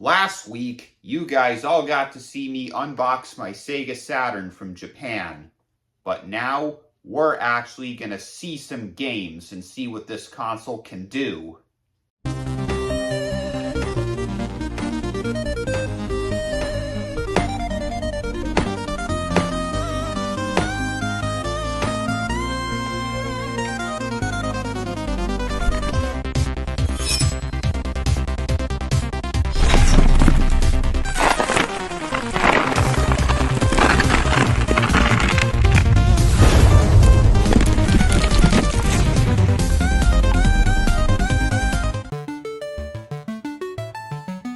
Last week, you guys all got to see me unbox my Sega Saturn from Japan. But now, we're actually gonna see some games and see what this console can do.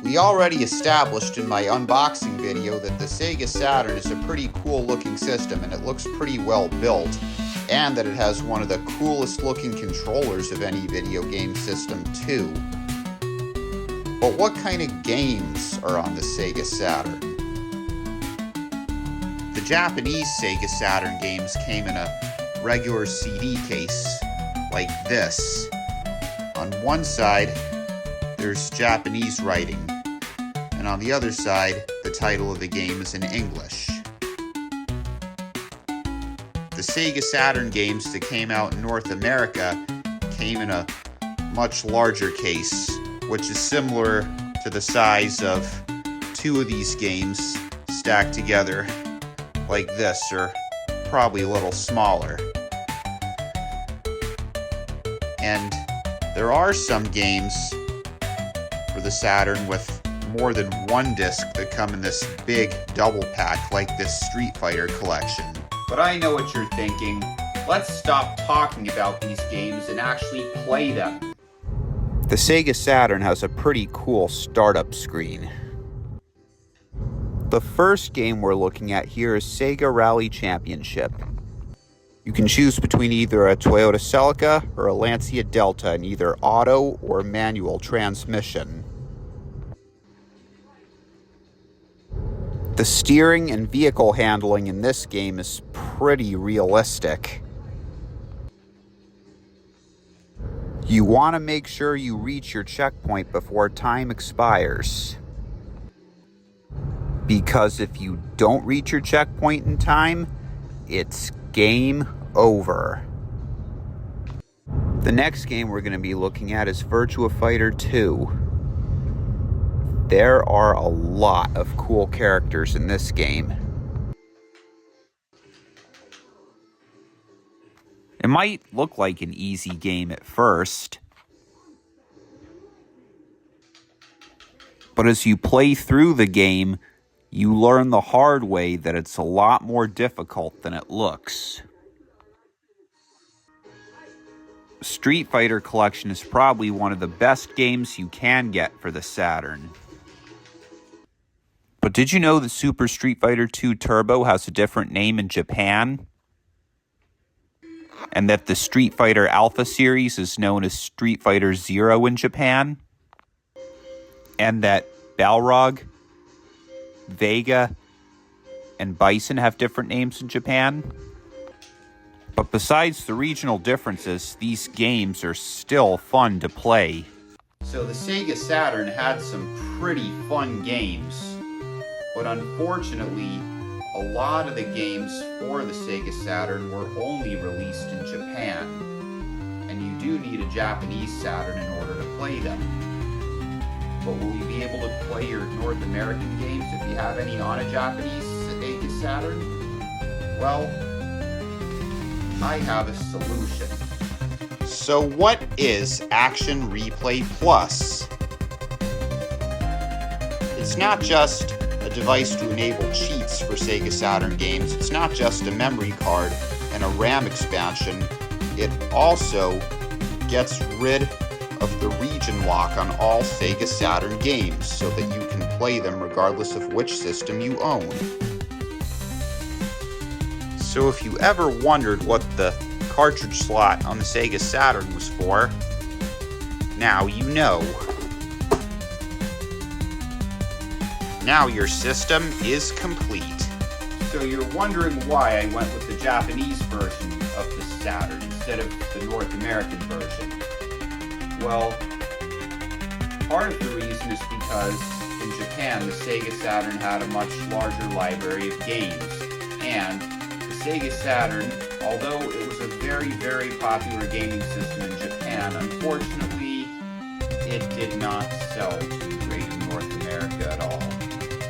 We already established in my unboxing video that the Sega Saturn is a pretty cool looking system and it looks pretty well built, and that it has one of the coolest looking controllers of any video game system too. But what kind of games are on the Sega Saturn? The Japanese Sega Saturn games came in a regular CD case like this. On one side, there's Japanese writing, and on the other side, the title of the game is in English. The Sega Saturn games that came out in North America came in a much larger case, which is similar to the size of two of these games stacked together like this, or probably a little smaller. And there are some games for the Saturn with more than one disc that come in this big double pack like this Street Fighter collection. But I know what you're thinking. Let's stop talking about these games and actually play them. The Sega Saturn has a pretty cool startup screen. The first game we're looking at here is Sega Rally Championship. You can choose between either a Toyota Celica or a Lancia Delta in either auto or manual transmission. The steering and vehicle handling in this game is pretty realistic. You want to make sure you reach your checkpoint before time expires, because if you don't reach your checkpoint in time, it's game over. The next game we're going to be looking at is Virtua Fighter 2. There are a lot of cool characters in this game. It might look like an easy game at first, but as you play through the game, you learn the hard way that it's a lot more difficult than it looks. Street Fighter Collection is probably one of the best games you can get for the Saturn. But did you know that Super Street Fighter 2 Turbo has a different name in Japan? And that the Street Fighter Alpha series is known as Street Fighter Zero in Japan? And that Balrog, Vega, and Bison have different names in Japan? But besides the regional differences, these games are still fun to play. So the Sega Saturn had some pretty fun games. But unfortunately, a lot of the games for the Sega Saturn were only released in Japan. And you do need a Japanese Saturn in order to play them. But will you be able to play your North American games if you have any on a Japanese Sega Saturn? Well, I have a solution. So what is Action Replay Plus? It's not just a device to enable cheats for Sega Saturn games. It's not just a memory card and a RAM expansion. It also gets rid of the region lock on all Sega Saturn games so that you can play them regardless of which system you own. So if you ever wondered what the cartridge slot on the Sega Saturn was for, now you know. Now your system is complete. So you're wondering why I went with the Japanese version of the Saturn instead of the North American version. Well, part of the reason is because in Japan, the Sega Saturn had a much larger library of games, and the Sega Saturn, although it was a very, very popular gaming system in Japan, unfortunately, it did not sell too great in North America at all.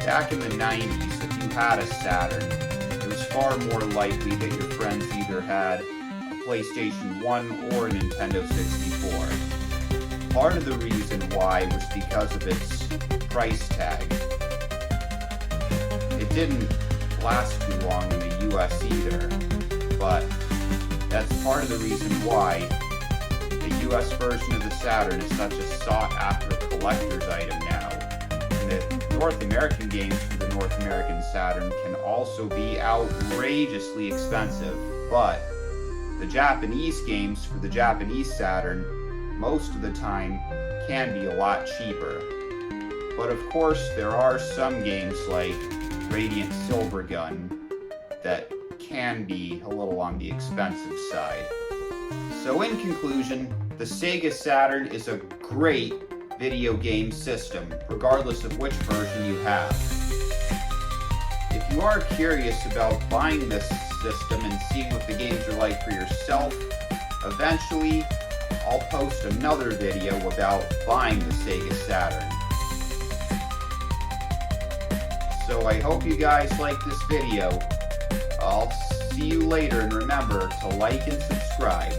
Back in the 90s, if you had a Saturn, it was far more likely that your friends either had a PlayStation 1 or a Nintendo 64. Part of the reason why was because of its price tag. It didn't last too long in the US either, but that's part of the reason why the US version of the Saturn is such a sought-after collector's item now. And the North American games for the North American Saturn can also be outrageously expensive, but the Japanese games for the Japanese Saturn most of the time can be a lot cheaper. But of course, there are some games like Radiant Silvergun that can be a little on the expensive side. So in conclusion, the Sega Saturn is a great video game system, regardless of which version you have. If you are curious about buying this system and seeing what the games are like for yourself, eventually I'll post another video about buying the Sega Saturn. So I hope you guys like this video. I'll see you later, and remember to like and subscribe.